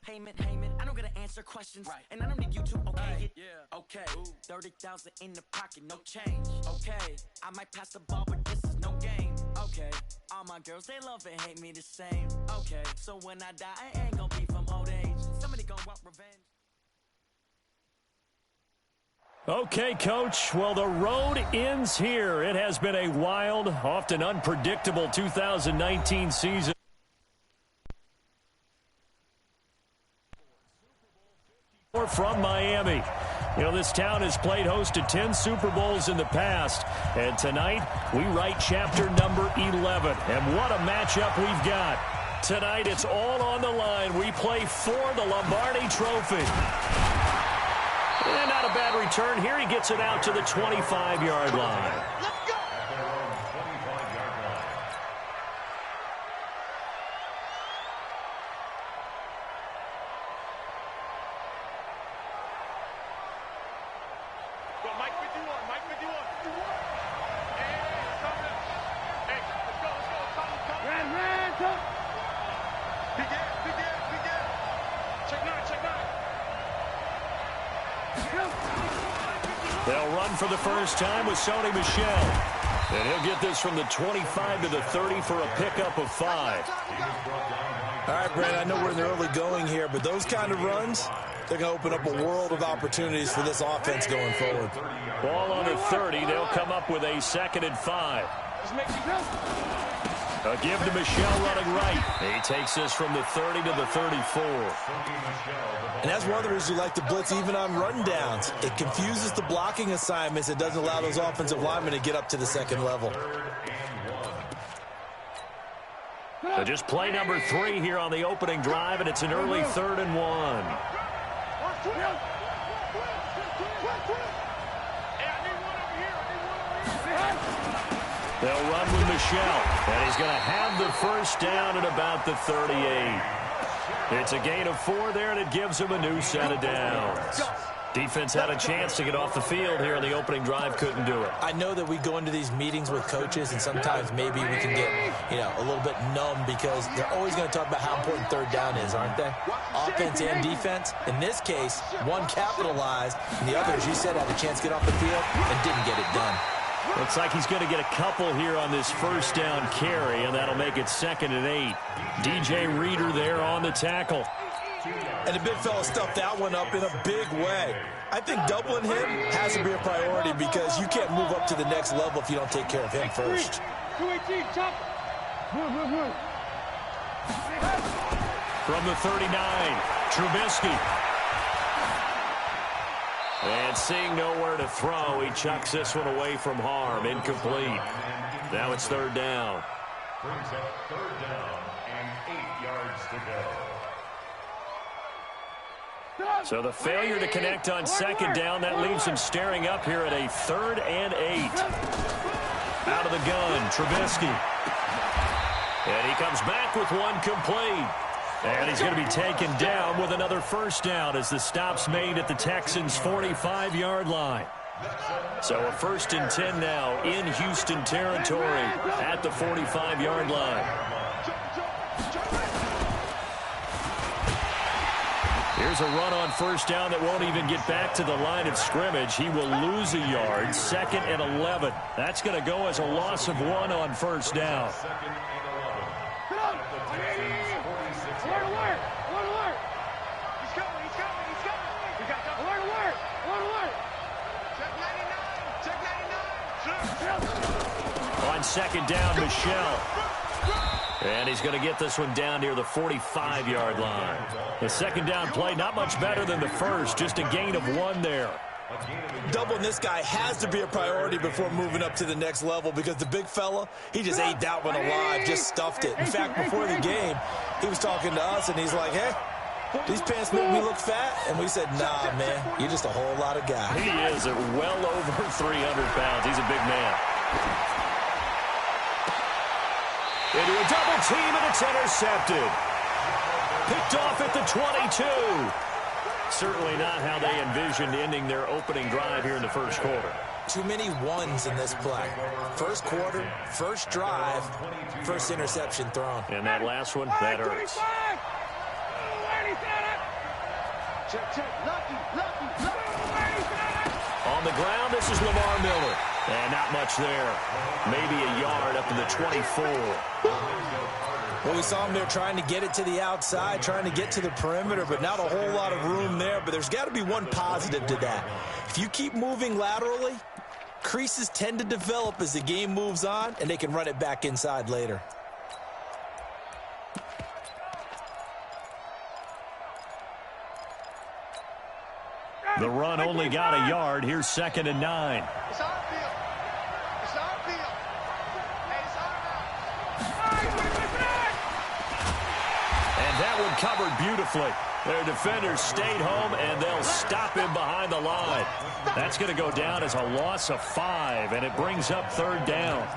Payment, I don't gotta answer questions, right? And I don't need you to okay it. Yeah. Okay, 30,000 in the pocket, no change. Okay, I might pass the ball, but this is no game. Okay, all my girls, they love and hate me the same. Okay, so when I die, I ain't gonna be from old age. Somebody gonna want revenge. Okay, Coach. Well, the road ends here. It has been a wild, often unpredictable 2019 season. From Miami. You know, this town has played host to 10 Super Bowls in the past. And tonight, we write chapter number 11. And what a matchup we've got. Tonight, it's all on the line. We play for the Lombardi Trophy. And not a bad return here. He gets it out to the 25-yard line. They'll run for the first time with Sony Michel. And he'll get this from the 25 to the 30 for a pickup of 5. All right, Brent, I know we're in the early going here, but those kind of runs, they're going to open up a world of opportunities for this offense going forward. Ball on the 30. They'll come up with a 2nd and 5. A give to Michel running right. He takes this from the 30 to the 34. And that's one of the reasons we like to blitz even on run downs. It confuses the blocking assignments. It doesn't allow those offensive linemen to get up to the second level. So just play number 3 here on the opening drive, and it's an early 3rd and 1. They'll run with Michel, and he's going to have the first down at about the 38. It's a gain of 4 there, and it gives him a new set of downs. Defense had a chance to get off the field here on the opening drive, couldn't do it. I know that we go into these meetings with coaches, and sometimes maybe we can get, a little bit numb because they're always going to talk about how important 3rd down is, aren't they? Offense and defense. In this case, one capitalized, and the other, as you said, had a chance to get off the field and didn't get it done. Looks like he's going to get a couple here on this first down carry, and that'll make it 2nd and 8. DJ Reader there on the tackle. And the big fella stuffed that one up in a big way. I think doubling him has to be a priority because you can't move up to the next level if you don't take care of him first. From the 39, Trubisky. And seeing nowhere to throw, he chucks this one away from harm. Incomplete. Now it's 3rd down. Brings up 3rd down and 8 yards to go. So the failure to connect on 2nd down, that leaves him staring up here at a 3rd and 8. Out of the gun, Trubisky. And he comes back with one complete. And he's going to be taken down with another first down as the stop's made at the Texans' 45-yard line. So a 1st and 10 now in Houston territory at the 45-yard line. Here's a run on first down that won't even get back to the line of scrimmage. He will lose a yard, 2nd and 11. That's going to go as a loss of 1 on first down. On 2nd down, Michel. And he's going to get this one down near the 45-yard line. The 2nd down play, not much better than the first, just a gain of 1 there. Doubling this guy has to be a priority before moving up to the next level because the big fella, he just ate that one alive, just stuffed it. In fact, before the game, he was talking to us, and he's like, hey, these pants make me look fat. And we said, nah, man, you're just a whole lot of guy. He is at well over 300 pounds. He's a big man. Into a double team, and it's intercepted. Picked off at the 22. Certainly not how they envisioned ending their opening drive here in the first quarter. Too many ones in this play. First quarter, first drive, first interception thrown. And that last one, that hurts. On the ground, this is Lamar Miller. And not much there. Maybe a yard up to the 24. Well, we saw him there trying to get it to the outside, trying to get to the perimeter, but not a whole lot of room there. But there's got to be one positive to that. If you keep moving laterally, creases tend to develop as the game moves on, and they can run it back inside later. The run only got a yard. Here's 2nd and 9. It's our field. It's our field. Hey, it's our house. And that one covered beautifully. Their defenders stayed home, and they'll stop him behind the line. That's going to go down as a loss of 5, and it brings up 3rd down.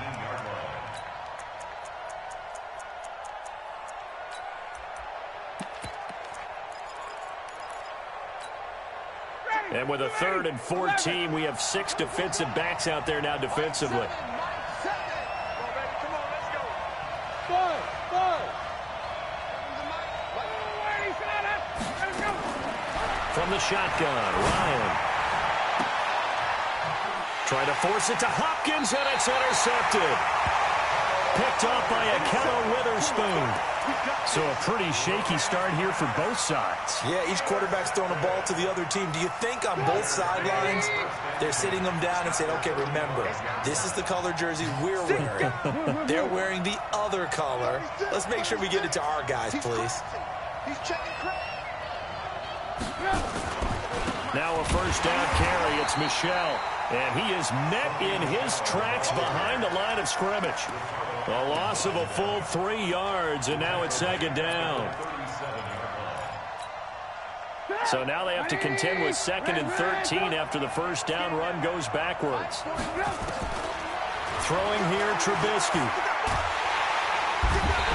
And with a 3rd and 14, we have 6 defensive backs out there now defensively. From the shotgun, Ryan. Trying to force it to Hopkins, and it's intercepted. Picked off by Akello Witherspoon. So a pretty shaky start here for both sides. Yeah, each quarterback's throwing a ball to the other team. Do you think on both sidelines they're sitting them down and saying, okay, remember, this is the color jersey we're wearing. They're wearing the other color. Let's make sure we get it to our guys, please. He's checking credit. Now a 1st down carry. It's Michel. And he is met in his tracks behind the line of scrimmage. A loss of a full 3 yards, and now it's 2nd down. So now they have to contend with 2nd and 13 after the 1st down run goes backwards. Throwing here, Trubisky.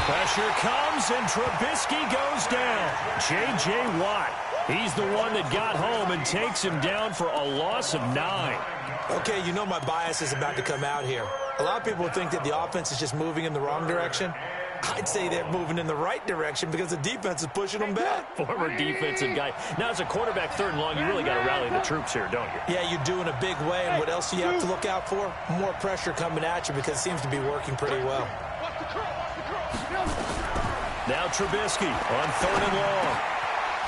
Pressure comes, and Trubisky goes down. J.J. Watt. He's the one that got home and takes him down for a loss of 9. Okay, you know my bias is about to come out here. A lot of people think that the offense is just moving in the wrong direction. I'd say they're moving in the right direction because the defense is pushing them back. Former defensive guy. Now, as a quarterback 3rd and long, you really got to rally the troops here, don't you? Yeah, you do in a big way. And what else do you have to look out for? More pressure coming at you because it seems to be working pretty well. Now Trubisky on 3rd and long.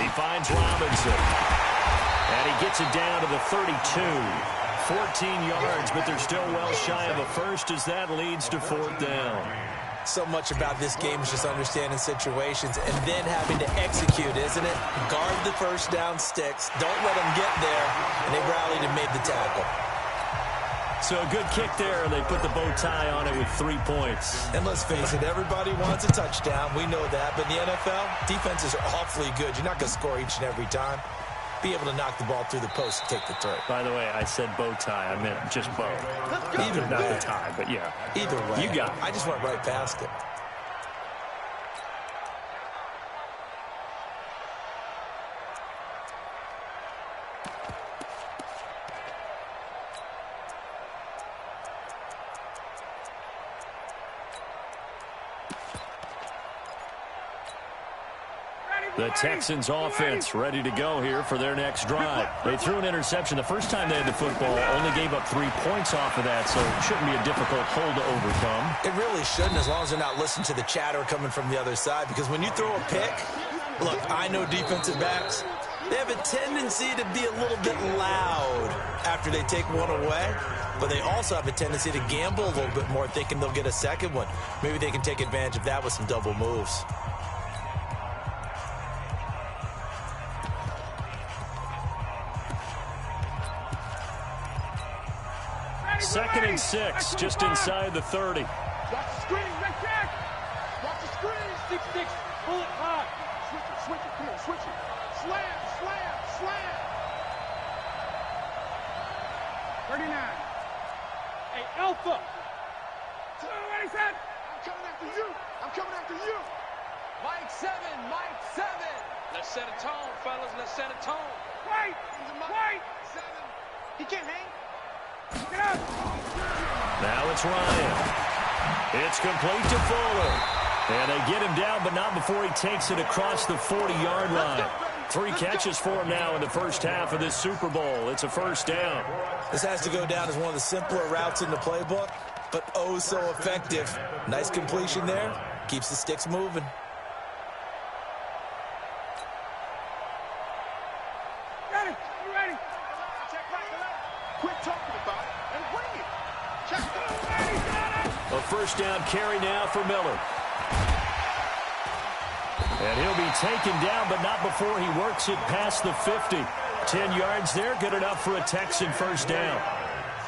He finds Robinson. And he gets it down to the 32. 14 yards, but they're still well shy of a first as that leads to 4th down. So much about this game is just understanding situations and then having to execute, isn't it? Guard the 1st down sticks. Don't let them get there. And they rallied and made the tackle. So a good kick there. They put the bow tie on it with 3 points. And let's face it, everybody wants a touchdown. We know that. But in the NFL, defenses are awfully good. You're not going to score each and every time. Be able to knock the ball through the post and take the throw. By the way, I said bow tie. I meant just bow. Either not way. the tie, but yeah. Either way. You got it. I just went right past it. The Texans offense ready to go here for their next drive. They threw an interception the first time they had the football, only gave up 3 points off of that, so it shouldn't be a difficult hole to overcome. It really shouldn't, as long as they're not listening to the chatter coming from the other side, because when you throw a pick, look, I know defensive backs, they have a tendency to be a little bit loud after they take one away, but they also have a tendency to gamble a little bit more, thinking they'll get a second one. Maybe they can take advantage of that with some double moves. Second and 6, just inside the 30. Watch the screen, right back. Watch the screen. 6-6, pull it high. Switch it, come on, switch it. Slam, slam, slam. 39. Hey, Alpha. What he said? I'm coming after you. I'm coming after you. Mike 7, Mike 7. Let's set a tone, fellas. Let's set a tone. Wait, wait. 7. He can't hang. Now it's Ryan. It's complete to Fuller. And they get him down, but not before he takes it across the 40-yard line. 3 catches for him now in the first half of this Super Bowl. It's a first down. This has to go down as one of the simpler routes in the playbook, but oh so effective. Nice completion there. Keeps the sticks moving. Ready? You ready? Quit talking about it and bring it. Check it. A first down carry now for Miller. And he'll be taken down, but not before he works it past the 50. 10 yards there, good enough for a Texan first down.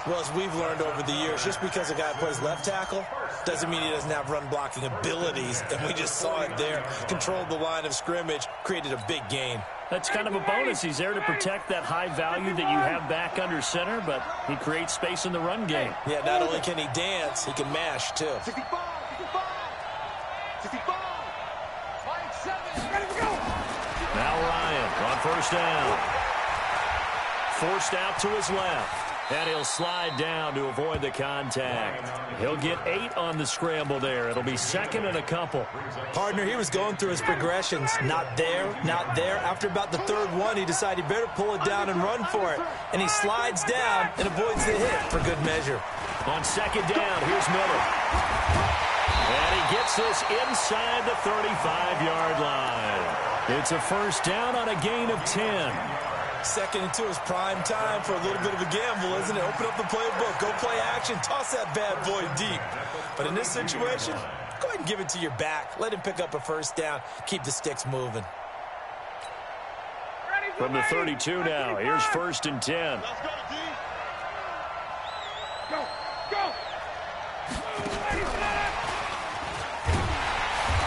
Well, as we've learned over the years, just because a guy plays left tackle doesn't mean he doesn't have run-blocking abilities. And we just saw it there. Controlled the line of scrimmage, created a big gain. That's kind of a bonus. He's there to protect that high value that you have back under center, but he creates space in the run game. Yeah, not only can he dance, he can mash, too. 65, 65. Mike 7, ready to go. Now Ryan on first down. Forced out to his left. And he'll slide down to avoid the contact. He'll get 8 on the scramble there. It'll be second and a couple. Partner, he was going through his progressions. Not there, not there. After about the third one, he decided he better pull it down and run for it. And he slides down and avoids the hit for good measure. On second down, here's Miller. And he gets this inside the 35-yard line. It's a first down on a gain of 10. Second and 2 is prime time for a little bit of a gamble, isn't it? Open up the playbook, go play action, toss that bad boy deep. But in this situation, go ahead and give it to your back. Let him pick up a first down. Keep the sticks moving. From the 32 now, here's first and 10. Let's go, D. Go, go.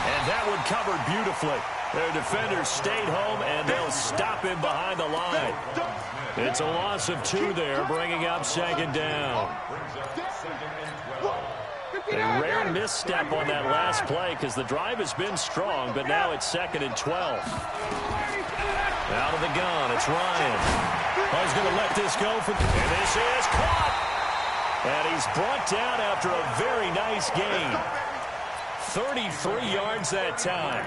And that one covered beautifully. Their defenders stayed home, and they'll stop him behind the line. It's a loss of 2 there, bringing up second down. A rare misstep on that last play because the drive has been strong, but now it's second and 12. Out of the gun, it's Ryan. Oh, he's going to let this go. And this is caught. And he's brought down after a very nice gain. 33 yards that time.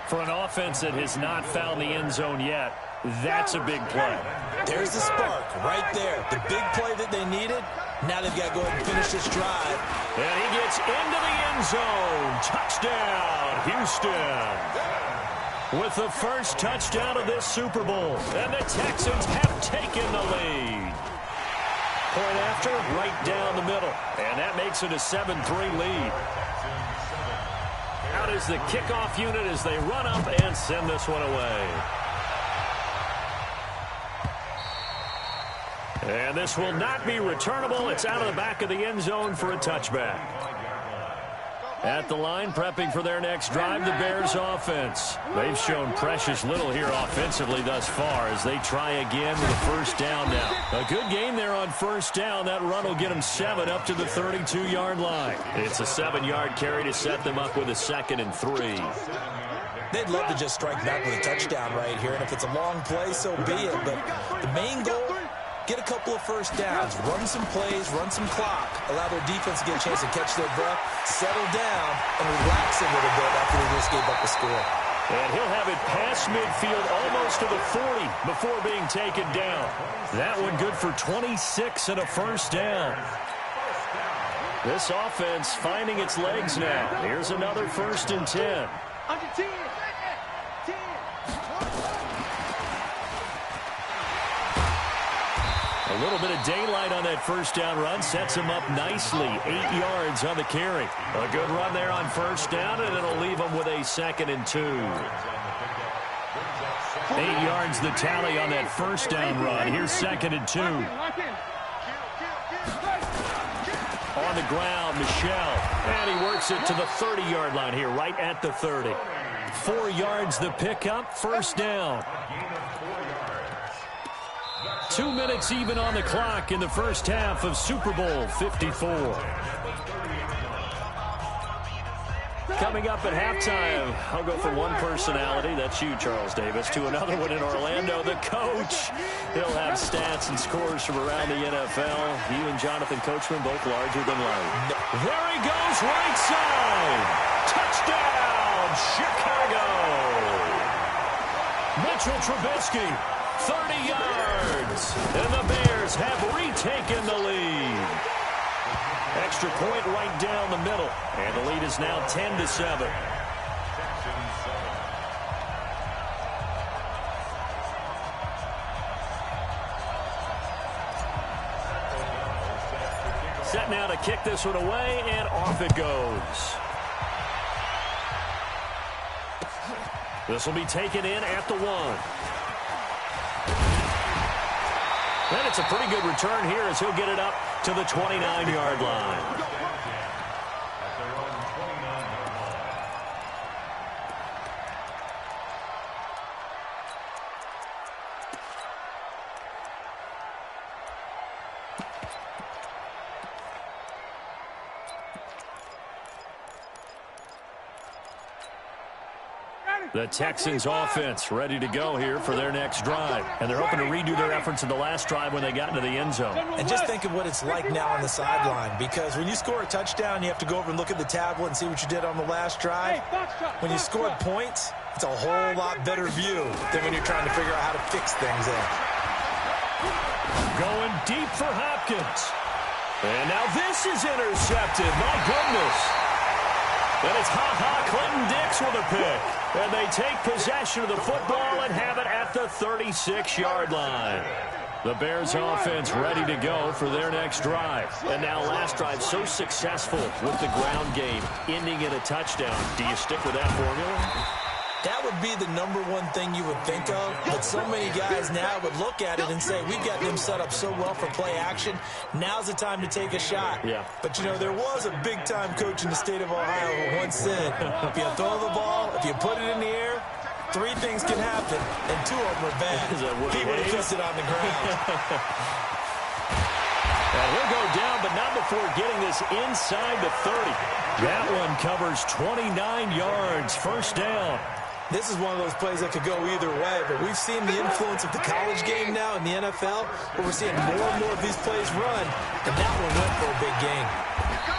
For an offense that has not found the end zone yet, that's a big play. There's the spark right there. The big play that they needed. Now they've got to go ahead and finish this drive. And he gets into the end zone. Touchdown, Houston. With the first touchdown of this Super Bowl. And the Texans have taken the lead. Point after, right down the middle. And that makes it a 7-3 lead. Out is the kickoff unit as they run up and send this one away. And this will not be returnable. It's out of the back of the end zone for a touchback. At the line, prepping for their next drive, the Bears offense. They've shown precious little here offensively thus far as they try again with a first down now. A good game there on first down. That run will get them 7 up to the 32-yard line. It's a 7-yard carry to set them up with a second and 3. They'd love to just strike back with a touchdown right here, and if it's a long play, so be it. But the main goal, get a couple of first downs, run some plays, run some clock, allow their defense to get a chance to catch their breath, settle down, and relax a little bit after they just gave up the score. And he'll have it past midfield almost to the 40 before being taken down. That one good for 26 and a first down. This offense finding its legs now. Here's another first and 10. Under 10. 10. A little bit of daylight on that first down run sets him up nicely. 8 yards on the carry. A good run there on first down, and it'll leave him with a second and 2. 8 yards the tally on that first down run. Here's second and 2. On the ground, Michel. And he works it to the 30-yard line here, right at the 30. 4 yards the pickup, first down. 2 minutes even on the clock in the first half of Super Bowl 54. Coming up at halftime, I'll go from one personality, that's you, Charles Davis, to another one in Orlando, the coach. He'll have stats and scores from around the NFL. He and Jonathan Coachman both larger than life. There he goes, right side. Touchdown, Chicago. Mitchell Trubisky, 30 yards. And the Bears have retaken the lead. Extra point right down the middle. And the lead is now 10-7. Set now to kick this one away, and off it goes. This will be taken in at the 1. And it's a pretty good return here as he'll get it up to the 29-yard line. The Texans offense ready to go here for their next drive. And they're hoping to redo their efforts in the last drive when they got into the end zone. And just think of what it's like now on the sideline, because when you score a touchdown, you have to go over and look at the tablet and see what you did on the last drive. When you scored points, it's a whole lot better view than when you're trying to figure out how to fix things in. Going deep for Hopkins. And now this is intercepted. My goodness. And it's Clinton Dix with a pick. And they take possession of the football and have it at the 36-yard line. The Bears offense ready to go for their next drive. And now last drive so successful with the ground game, ending in a touchdown. Do you stick with that formula? That would be the #1 thing you would think of, but so many guys now would look at it and say, we've got them set up so well for play action, now's the time to take a shot. Yeah. But, you know, there was a big-time coach in the state of Ohio who once said, if you throw the ball, if you put it in the air, 3 things can happen, and 2 of them are bad. He would have kept it on the ground. And he'll go down, but not before getting this inside the 30. That one covers 29 yards, first down. This is one of those plays that could go either way, but we've seen the influence of the college game now in the NFL, where we're seeing more and more of these plays run, and that one went for a big gain.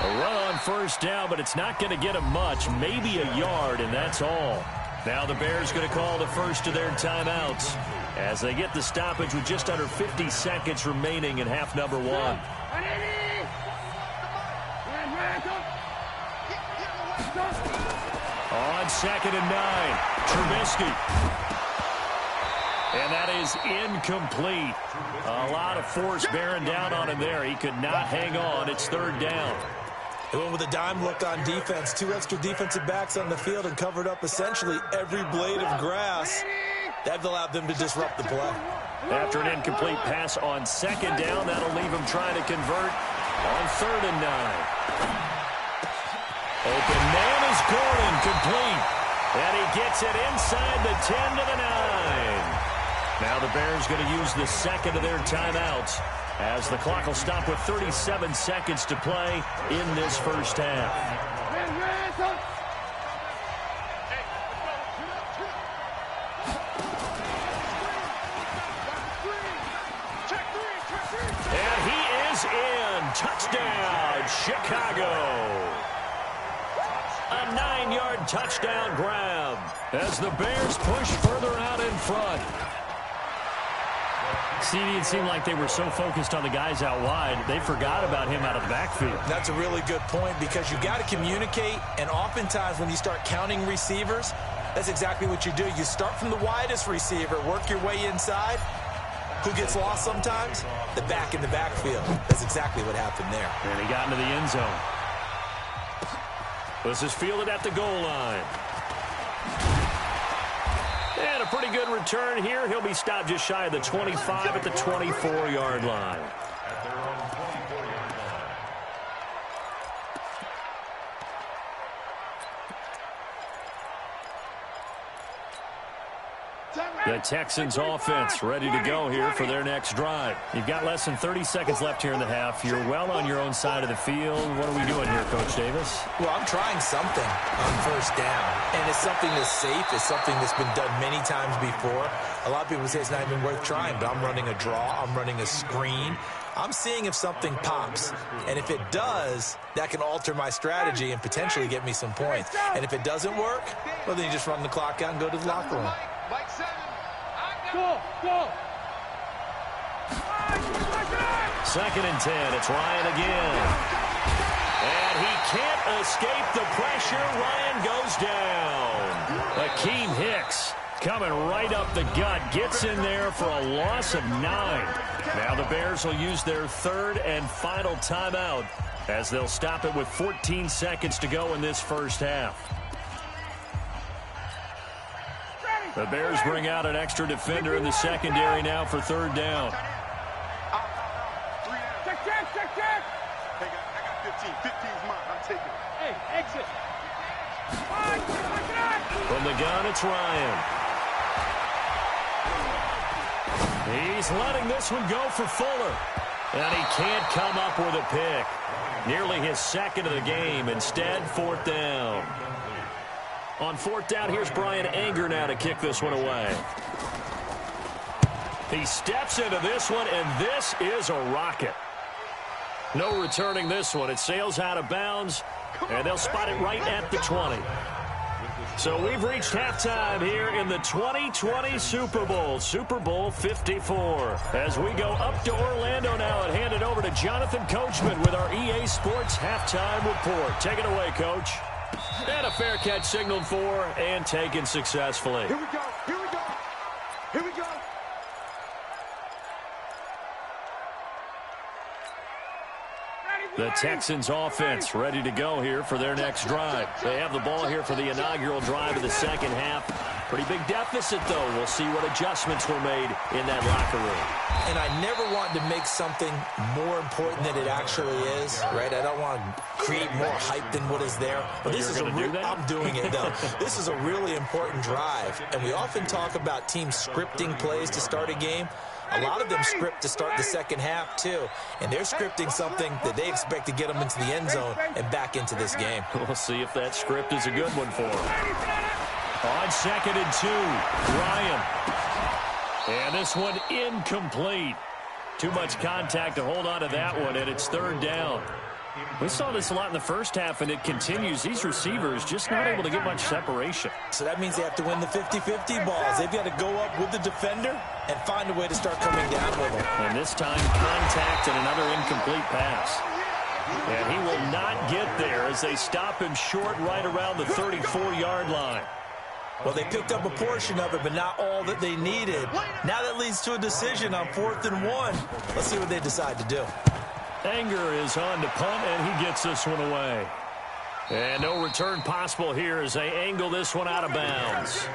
A run on first down, but it's not going to get him much, maybe a yard, and that's all. Now the Bears going to call the first of their timeouts as they get the stoppage with just under 50 seconds remaining in half number 1. On 2nd and 9, Trubisky. And that is incomplete. A lot of force bearing down on him there. He could not hang on. It's 3rd down. They went with a dime look on defense. 2 extra defensive backs on the field and covered up essentially every blade of grass. That allowed them to disrupt the play. After an incomplete pass on 2nd down, that'll leave him trying to convert on 3rd and 9. Open man is Gordon, complete. And he gets it inside the 10 to the 9. Now the Bears going to use the second of their timeouts as the clock will stop with 37 seconds to play in this first half. And he is in. Touchdown, Chicago. A 9-yard touchdown grab as the Bears push further out in front. CD, it seemed like they were so focused on the guys out wide, they forgot about him out of the backfield. That's a really good point, because you've got to communicate, and oftentimes when you start counting receivers, that's exactly what you do. You start from the widest receiver, work your way inside. Who gets lost sometimes? The back in the backfield. That's exactly what happened there. And he got into the end zone. This is fielded at the goal line. And a pretty good return here. He'll be stopped just shy of the 25 at the 24-yard line. At their own 24-yard line. The Texans offense ready to go here for their next drive. You've got less than 30 seconds left here in the half. You're well on your own side of the field. What are we doing here, Coach Davis? Well, I'm trying something on first down, and it's something that's safe. It's something that's been done many times before. A lot of people say it's not even worth trying, but I'm running a draw. I'm running a screen. I'm seeing if something pops, and if it does, that can alter my strategy and potentially get me some points. And if it doesn't work, well, then you just run the clock out and go to the locker room. Mike 7. Go. 2nd and 10. It's Ryan again. And he can't escape the pressure. Ryan goes down. Akeem Hicks coming right up the gut. Gets in there for a loss of 9. Now the Bears will use their 3rd and final timeout as they'll stop it with 14 seconds to go in this first half. The Bears bring out an extra defender in the secondary now for 3rd down. Check. Hey, I got 15. 15's mine. I'm taking it. Hey, exit. From the gun, it's Ryan. He's letting this one go for Fuller. And he can't come up with a pick. Nearly his 2nd of the game. Instead, 4th down. On 4th down, here's Brian Anger now to kick this one away. He steps into this one, and this is a rocket. No returning this one. It sails out of bounds, and they'll spot it right at the 20. So we've reached halftime here in the 2020 Super Bowl, Super Bowl 54. As we go up to Orlando now and hand it over to Jonathan Coachman with our EA Sports Halftime Report. Take it away, Coach. And a fair catch signaled for and taken successfully. Here we go. The Texans offense ready to go here for their next drive. They have the ball here for the inaugural drive of the second half. Pretty big deficit, though. We'll see what adjustments were made in that locker room. And I never want to make something more important than it actually is, right? I don't want to create more hype than what is there. But this is I'm doing it, though. This is a really important drive. And we often talk about teams scripting plays to start a game. A lot of them script to start the second half, too. And they're scripting something that they expect to get them into the end zone and back into this game. We'll see if that script is a good one for them. On 2nd and 2, Ryan. And this one incomplete. Too much contact to hold on to that one, and it's 3rd down. We saw this a lot in the first half, and it continues. These receivers just not able to get much separation. So that means they have to win the 50-50 balls. They've got to go up with the defender and find a way to start coming down with them. And this time, contact and another incomplete pass. And he will not get there as they stop him short right around the 34-yard line. Well, they picked up a portion of it, but not all that they needed. Now that leads to a decision on 4th and 1. Let's see what they decide to do. Anger is on to punt, and he gets this one away. And no return possible here as they angle this one out of bounds.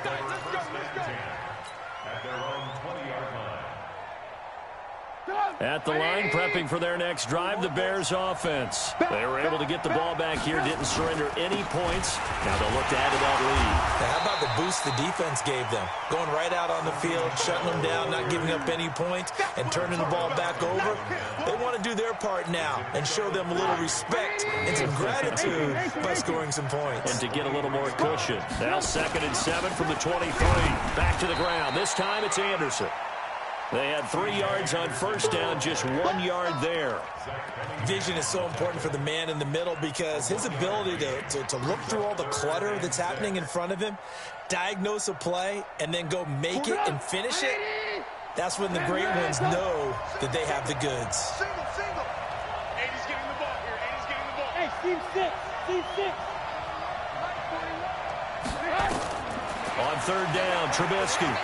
At the line, prepping for their next drive, the Bears offense. They were able to get the ball back here, didn't surrender any points. Now they'll look to add to that lead. Now, how about the boost the defense gave them? Going right out on the field, shutting them down, not giving up any points, and turning the ball back over. They want to do their part now and show them a little respect and some gratitude by scoring some points. And to get a little more cushion. Now 2nd and 7 from the 23. Back to the ground. This time it's Anderson. They had 3 yards on 1st down, just 1 yard there. Vision is so important for the man in the middle because his ability to look through all the clutter that's happening in front of him, diagnose a play, and then go make it and finish it, that's when the great ones know that they have the goods. Single. 80's getting the ball here. 80's getting the ball. Hey, Steve 6. On 3rd down, Trubisky.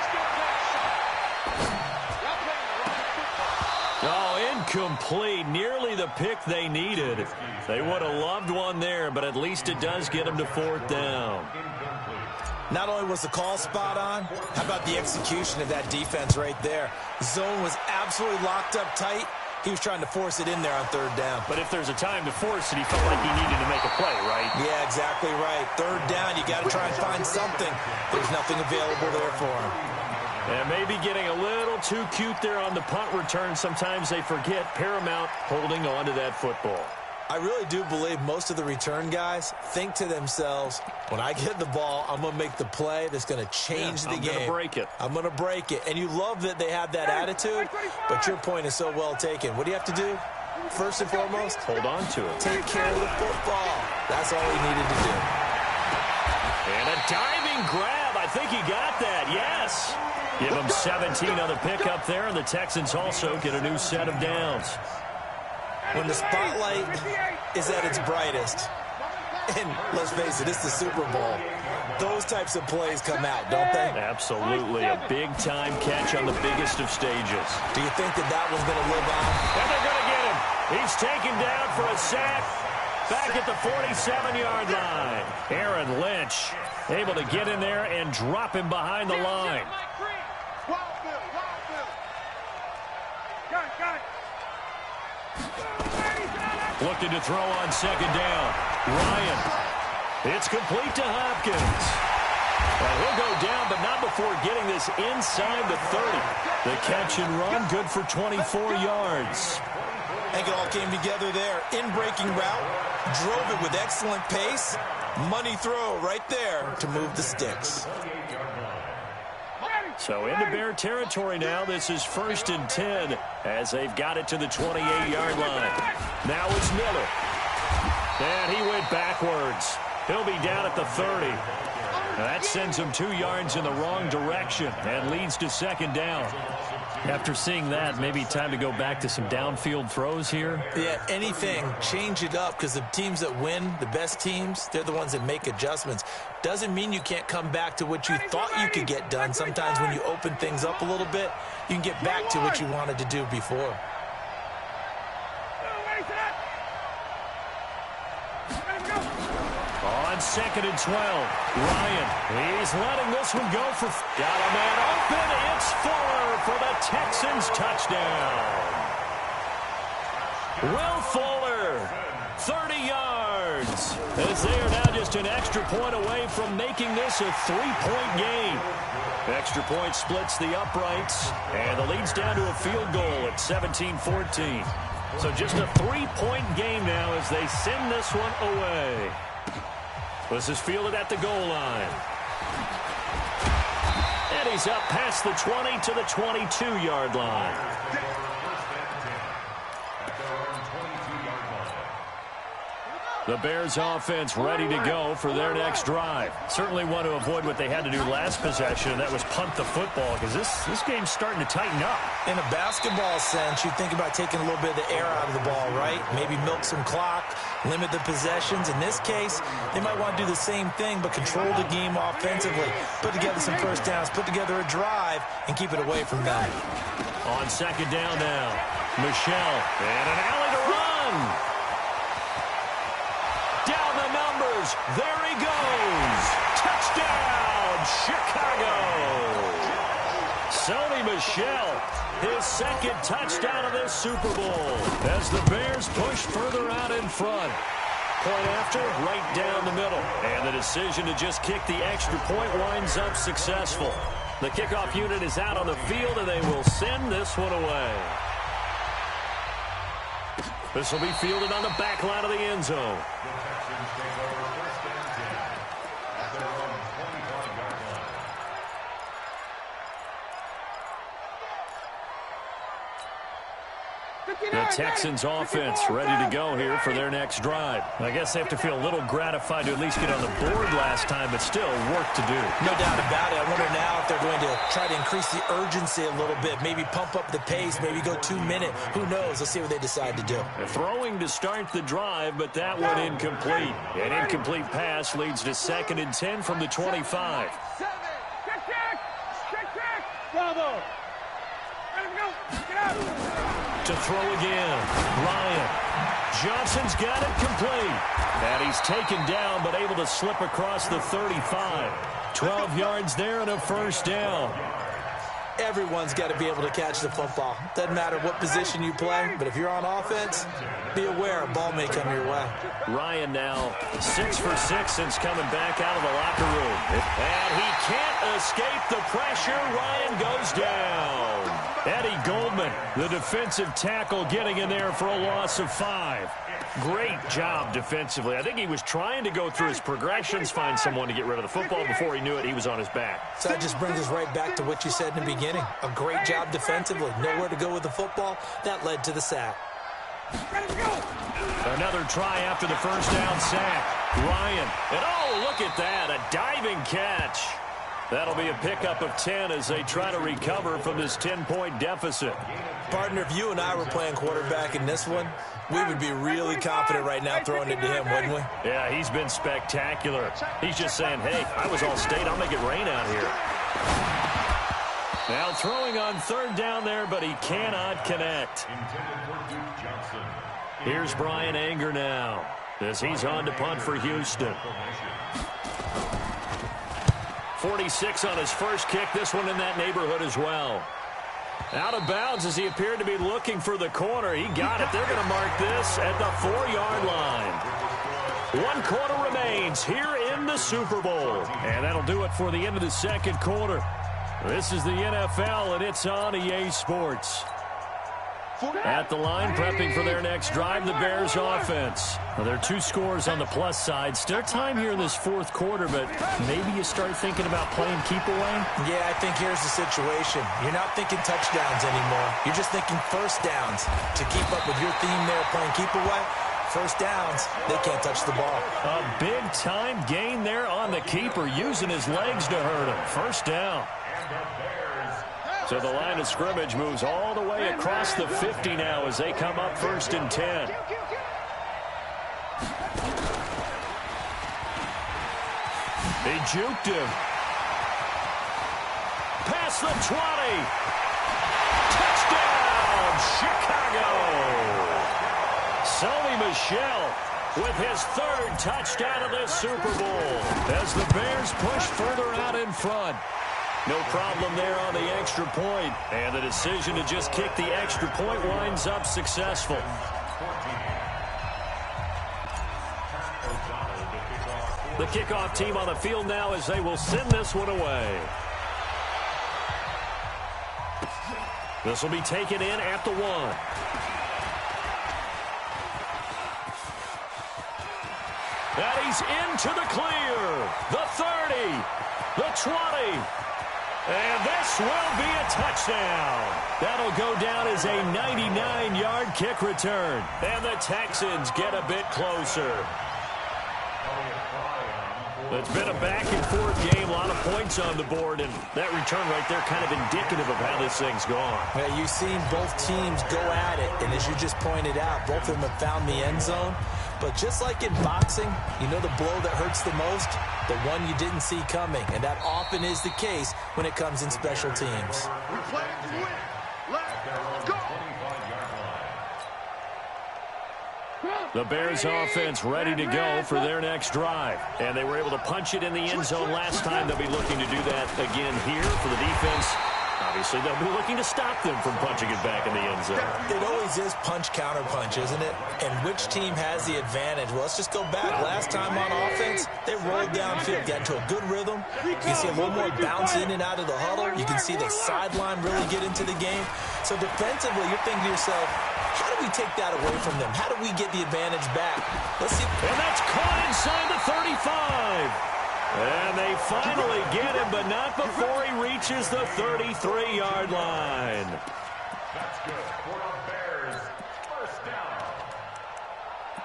Oh, incomplete. Nearly the pick they needed. They would have loved one there, but at least it does get them to 4th down. Not only was the call spot on, how about the execution of that defense right there? Zone was absolutely locked up tight. He was trying to force it in there on 3rd down. But if there's a time to force it, he felt like he needed to make a play, right? Yeah, exactly right. 3rd down, you got to try and find something. There's nothing available there for him. And maybe getting a little too cute there on the punt return. Sometimes they forget Paramount holding on to that football. I really do believe most of the return guys think to themselves, when I get the ball, I'm going to make the play that's going to change the game. I'm going to break it. I'm going to break it. And you love that they have that attitude, but your point is so well taken. What do you have to do? First and foremost, hold on to it. Take care of the football. That's all he needed to do. And a diving grab. I think he got that. Yes. Give him 17 on the pickup there, and the Texans also get a new set of downs. When the spotlight is at its brightest, and let's face it, it's the Super Bowl, those types of plays come out, don't they? Absolutely. A big-time catch on the biggest of stages. Do you think that one's going to live on? And they're going to get him. He's taken down for a sack back at the 47-yard line. Aaron Lynch able to get in there and drop him behind the line. Looking to throw on second down. Ryan. It's complete to Hopkins. And he'll go down, but not before getting this inside the 30. The catch and run, good for 24 yards. I think it all came together there. In-breaking route, drove it with excellent pace. Money throw right there to move the sticks. So into Bear territory now. This is 1st and 10 as they've got it to the 28-yard line. Now it's Miller. And he went backwards. He'll be down at the 30. Now that sends him 2 yards in the wrong direction and leads to second down. After seeing that, maybe time to go back to some downfield throws here. Yeah, anything. Change it up, because the teams that win, the best teams, they're the ones that make adjustments. Doesn't mean you can't come back to what you thought you could get done. Sometimes when you open things up a little bit, you can get back to what you wanted to do before. On 2nd and 12, Ryan, he's letting this one go for... Got a man open, it's Fuller for the Texans touchdown. Will Fuller, 30 yards, as they are now just an extra point away from making this a 3-point game. Extra point splits the uprights, and the lead's down to a field goal at 17-14. So just a 3-point game now as they send this one away. This is fielded at the goal line. And he's up past the 20 to the 22-yard line. The Bears offense ready to go for their next drive. Certainly want to avoid what they had to do last possession, and that was punt the football, because this game's starting to tighten up. In a basketball sense, you think about taking a little bit of the air out of the ball, right? Maybe milk some clock, limit the possessions. In this case, they might want to do the same thing, but control the game offensively. Put together some first downs, put together a drive, and keep it away from them. On second down now, Michel, and an alley to run. Down the numbers. There he goes. Touchdown, Chicago. Sony Michel, his second touchdown of this Super Bowl as the Bears push further out in front. Point after, right down the middle. And the decision to just kick the extra point winds up successful. The kickoff unit is out on the field, and they will send this one away. This will be fielded on the back line of the end zone. The Texans offense ready to go here for their next drive. I guess they have to feel a little gratified to at least get on the board last time, but still work to do. No doubt about it. I wonder now if they're going to try to increase the urgency a little bit, maybe pump up the pace, maybe go 2 minutes. Who knows? Let's see what they decide to do. Throwing to start the drive, but that one incomplete. An incomplete pass leads to 2nd and 10 from the 25. Bravo. Let him go. Get out. To throw again, Ryan. Johnson's got it complete. And he's taken down, but able to slip across the 35. 12 yards there and a first down. Everyone's got to be able to catch the football. Doesn't matter what position you play, but if you're on offense, be aware a ball may come your way. Ryan now 6 for 6 since coming back out of the locker room. And he can't escape the pressure. Ryan goes down. Eddie Goldman, the defensive tackle, getting in there for a loss of 5. Great job defensively. I think he was trying to go through his progressions, find someone to get rid of the football. Before he knew it, he was on his back. So that just brings us right back to what you said in the beginning. A great job defensively. Nowhere to go with the football. That led to the sack. Another try after the first down sack. Ryan. And oh, look at that. A diving catch. That'll be a pickup of 10 as they try to recover from this 10-point deficit. Partner, if you and I were playing quarterback in this one, we would be really confident right now throwing it to him, wouldn't we? Yeah, he's been spectacular. He's just saying, hey, I was All-State. I'll make it rain out here. Now throwing on third down there, but he cannot connect. Here's Bryan Anger now as he's on to punt for Houston. 46 on his first kick. This one in that neighborhood as well. Out of bounds as he appeared to be looking for the corner. He got it. They're going to mark this at the 4-yard line. 1 quarter remains here in the Super Bowl. And that'll do it for the end of the second quarter. This is the NFL, and it's on EA Sports. At the line, prepping for their next drive, the Bears offense. Well, there are 2 scores on the plus side. Still time here in this fourth quarter, but maybe you start thinking about playing keep away? Yeah, I think here's the situation. You're not thinking touchdowns anymore. You're just thinking first downs. To keep up with your theme there, playing keep away, first downs, they can't touch the ball. A big-time gain there on the keeper, using his legs to hurt him. First down. So the line of scrimmage moves all the way across the 50 now as they come up 1st and 10. They juked him. Past the 20. Touchdown, Chicago. Sony Michel with his 3rd touchdown of this Super Bowl as the Bears push further out in front. No problem there on the extra point. And the decision to just kick the extra point winds up successful. The kickoff team on the field now as they will send this one away. This will be taken in at the 1. And he's into the clear. The 30. The 20. And this will be a touchdown. That'll go down as a 99-yard kick return. And the Texans get a bit closer. It's been a back-and-forth game, a lot of points on the board, and that return right there kind of indicative of how this thing's gone. Yeah, you've seen both teams go at it, and as you just pointed out, both of them have found the end zone. But just like in boxing, you know the blow that hurts the most? The one you didn't see coming, and that often is the case when it comes in special teams. We're playing to win. Let's go. The Bears offense ready to go for their next drive. And they were able to punch it in the end zone last time. They'll be looking to do that again here for the defense. Obviously, they'll be looking to stop them from punching it back in the end zone. It always is punch-counter-punch, isn't it? And which team has the advantage? Well, let's just go back. Last time on offense, they rolled downfield, got into a good rhythm. You can see a little more bounce in and out of the huddle. You can see the sideline really get into the game. So defensively, you're thinking to yourself, how do we take that away from them? How do we get the advantage back? Let's see. And that's caught inside the 35. And they finally get him, but not before he reaches the 33-yard line. That's good for the Bears. First down.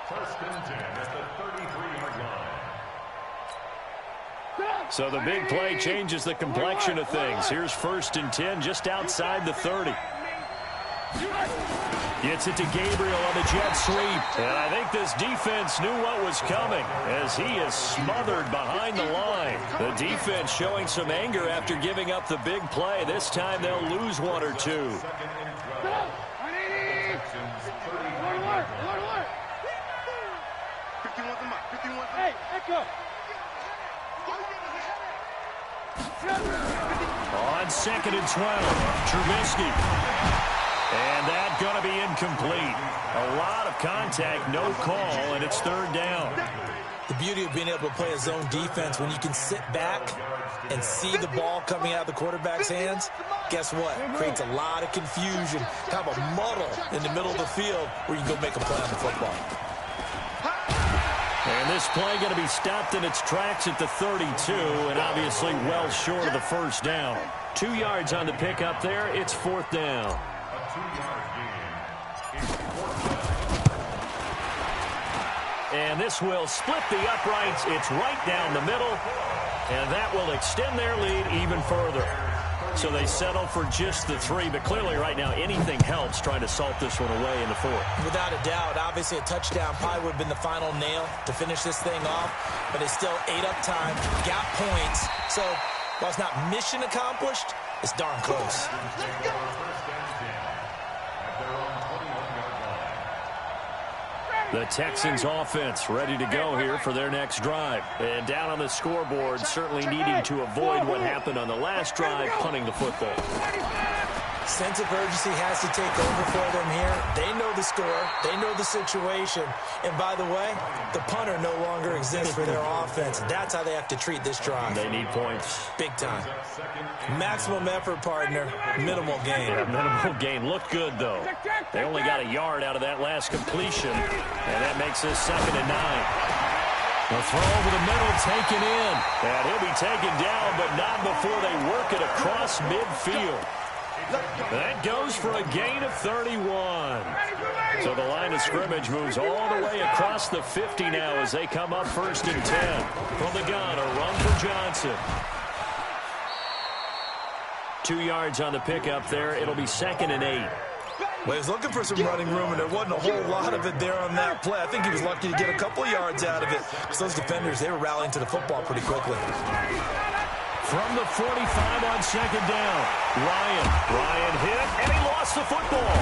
1st and 10 at the 33-yard line. So the big play changes the complexion of things. Here's 1st and 10 just outside the 30. Gets it to Gabriel on the jet sweep. And I think this defense knew what was coming as he is smothered behind the line. The defense showing some anger after giving up the big play. This time they'll lose 1 or 2. Hey, Echo. On 2nd and 12, Trubisky. And that's going to be incomplete. A lot of contact, no call, and it's 3rd down. The beauty of being able to play a zone defense, when you can sit back and see the ball coming out of the quarterback's hands, guess what? Creates a lot of confusion, kind of a muddle in the middle of the field where you can go make a play on the football. And this play going to be stopped in its tracks at the 32, and obviously well short of the first down. 2 yards on the pickup there. It's 4th down. And this will split the uprights. It's right down the middle. And that will extend their lead even further. So they settle for just the 3, but clearly right now anything helps trying to salt this one away in the 4th. Without a doubt, obviously a touchdown probably would have been the final nail to finish this thing off, but it's still ate up time, got points. So while it's not mission accomplished, it's darn close. The Texans offense ready to go here for their next drive. And down on the scoreboard, certainly needing to avoid what happened on the last drive, punting the football. Sense of urgency has to take over for them here. They know the score. They know the situation. And by the way, the punter no longer exists for their offense. That's how they have to treat this drive. They need points. Big time. Maximum effort, partner. Minimal gain. Yeah, minimal gain. Looked good, though. They only got a yard out of that last completion, and that makes this 2nd and 9. The throw over the middle, taken in. And he'll be taken down, but not before they work it across midfield. That goes for a gain of 31. So the line of scrimmage moves all the way across the 50 now as they come up 1st and 10. From the gun, a run for Johnson. 2 yards on the pickup there. It'll be 2nd and 8. Well, he was looking for some running room, and there wasn't a whole lot of it there on that play. I think he was lucky to get a couple of yards out of it, because those defenders, they were rallying to the football pretty quickly. From the 45 on 2nd down, Ryan hit, and he lost the football.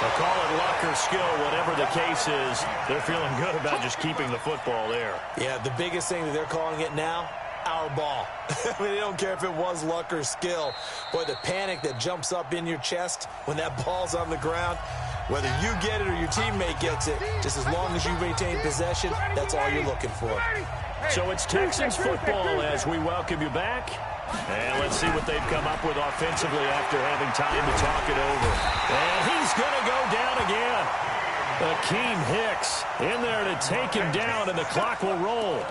They'll call it luck or skill, whatever the case is. They're feeling good about just keeping the football there. Yeah, the biggest thing that they're calling it now, our ball. I mean, they don't care if it was luck or skill. Boy, the panic that jumps up in your chest when that ball's on the ground, whether you get it or your teammate gets it, just as long as you maintain possession, that's all you're looking for. So it's Texans football as we welcome you back. And let's see what they've come up with offensively after having time to talk it over. And he's going to go down again. Akeem Hicks in there to take him down, and the clock will roll.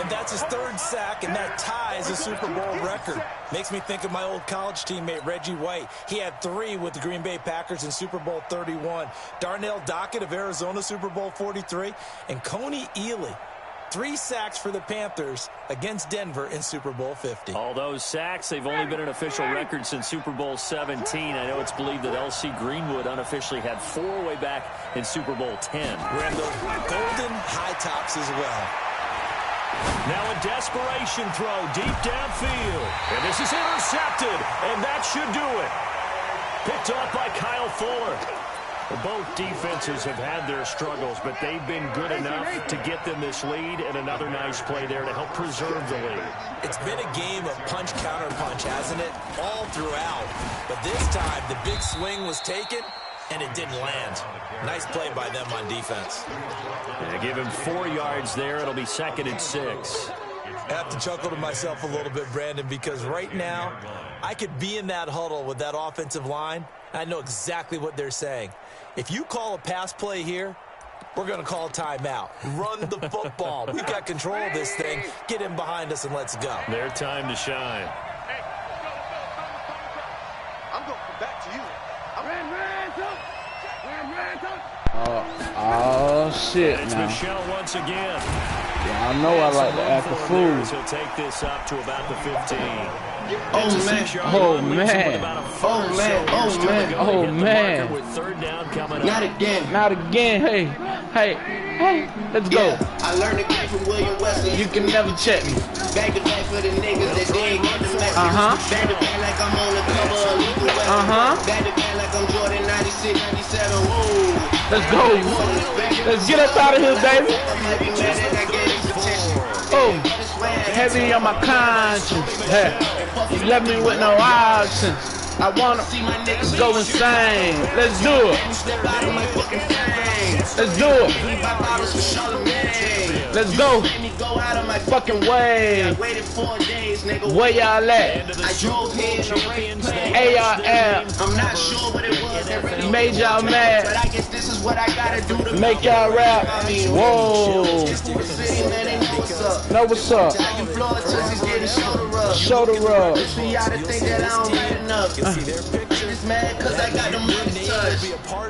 And that's his 3rd sack, and that ties a Super Bowl record. Makes me think of my old college teammate, Reggie White. He had 3 with the Green Bay Packers in Super Bowl 31. Darnell Dockett of Arizona, Super Bowl 43. And Coney Ealy, 3 sacks for the Panthers against Denver in Super Bowl 50. All those sacks, they've only been an official record since Super Bowl 17. I know it's believed that L.C. Greenwood unofficially had 4 way back in Super Bowl 10. We're in the golden high tops as well. Now a desperation throw deep downfield. And this is intercepted, and that should do it. Picked off by Kyle Fuller. Both defenses have had their struggles, but they've been good enough to get them this lead, and another nice play there to help preserve the lead. It's been a game of punch-counter-punch, hasn't it? All throughout. But this time, the big swing was taken, and it didn't land. Nice play by them on defense. They give him 4 yards there. It'll be 2nd and 6. I have to chuckle to myself a little bit, Brandon, because right now, I could be in that huddle with that offensive line. I know exactly what they're saying. If you call a pass play here, we're going to call a timeout. Run the football. We've got control of this thing. Get him behind us and let's go. Their time to shine. Hey, I'm going to come back to you. Oh, shit, and it's now. Michelle once again. Yeah, I know I like to act a fool. He'll take this up to about the 15. Oh, man. Oh, man. Oh, man. Oh, man. Oh, man. With 3rd down coming up. Not again. Not again. Hey, hey, hey. Let's go. Yeah, I learned the game from William Wesley. You can never check me. Back to back for the niggas that they ain't got the message. Back to back like I'm on the cover of Lethal Weapon. Back to back like I'm Jordan 96, 97. Whoa. Let's go. Let's get up out of here, baby. I might be mad that I gave this attention. Oh, heavy on my conscience. Hey, you left me with no options. I wanna go insane. Let's do it. Let's do it. Let's go. Fucking way. Where y'all at? ARL. I'm not sure what it was that really made y'all mad. But I guess this is what I gotta do to Make y'all rap. Whoa. Know what's up? Shoulder rub.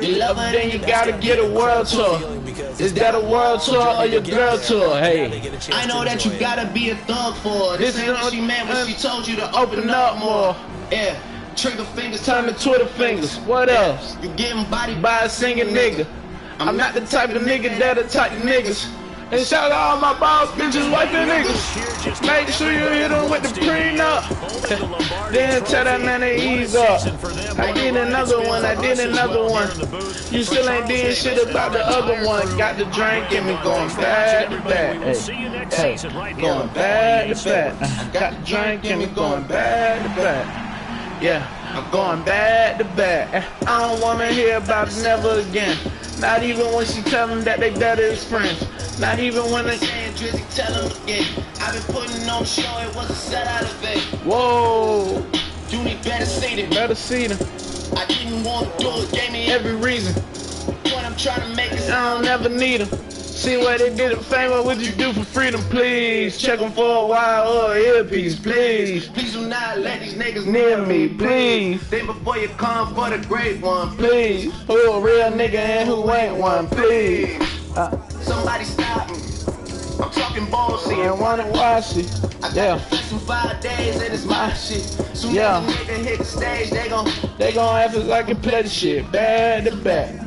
You love her, then you gotta get a world tour. Is that a world tour or your girl tour? Hey, I know that you gotta be a thug for. This ain't what she meant when she told you to open up more. Yeah, trigger fingers turn to Twitter fingers. What else? You getting body By a singing nigga. I'm not the type of nigga that attack niggas. And shout out all my boss bitches, wifing niggas. Make sure you hit them with the prenup. Then tell that man to ease up. I did another one, You still ain't did shit about the other one. Got the drink in me going bad to bad. Hey, going bad to bad. Got the drink in me going bad to bad. Yeah, I'm going bad to bad. I don't wanna hear about it never again. Not even when she tell them that they better as friends. Not even when they saying Drizzy tell them again. I've been putting on the show, it was a set out of it. Whoa, You need better see them. better see them. I didn't want to do it, gave me Every reason. what I'm trying to make is I don't never need them. See what they did at fame, what would you do for freedom, please? Check them for a while or earpiece, please. Please do not let these niggas Near me, please. Think before you come for the great one, Please. Who a real nigga and who ain't one, please. Somebody stop me. I'm talking bullshit. And wanna watch it. I got Yeah. the flex in 5 days and it's my shit. Soon Yeah. as a nigga hit the stage, they gon' act like a play the shit. Bad to bad.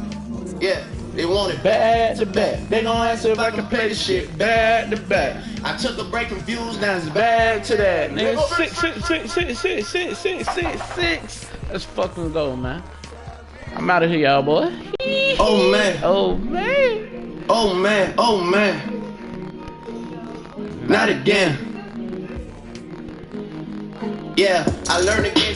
yeah, they want it. Bad to bad. They gon' answer if I can play the shit. Bad to bad. I took a break from views, now Now it's bad to that. Nigga, six. Let's fucking go, man. I'm out of here, y'all, boy. oh man, Oh, man. oh man, oh man. Not again. Yeah, I learned again.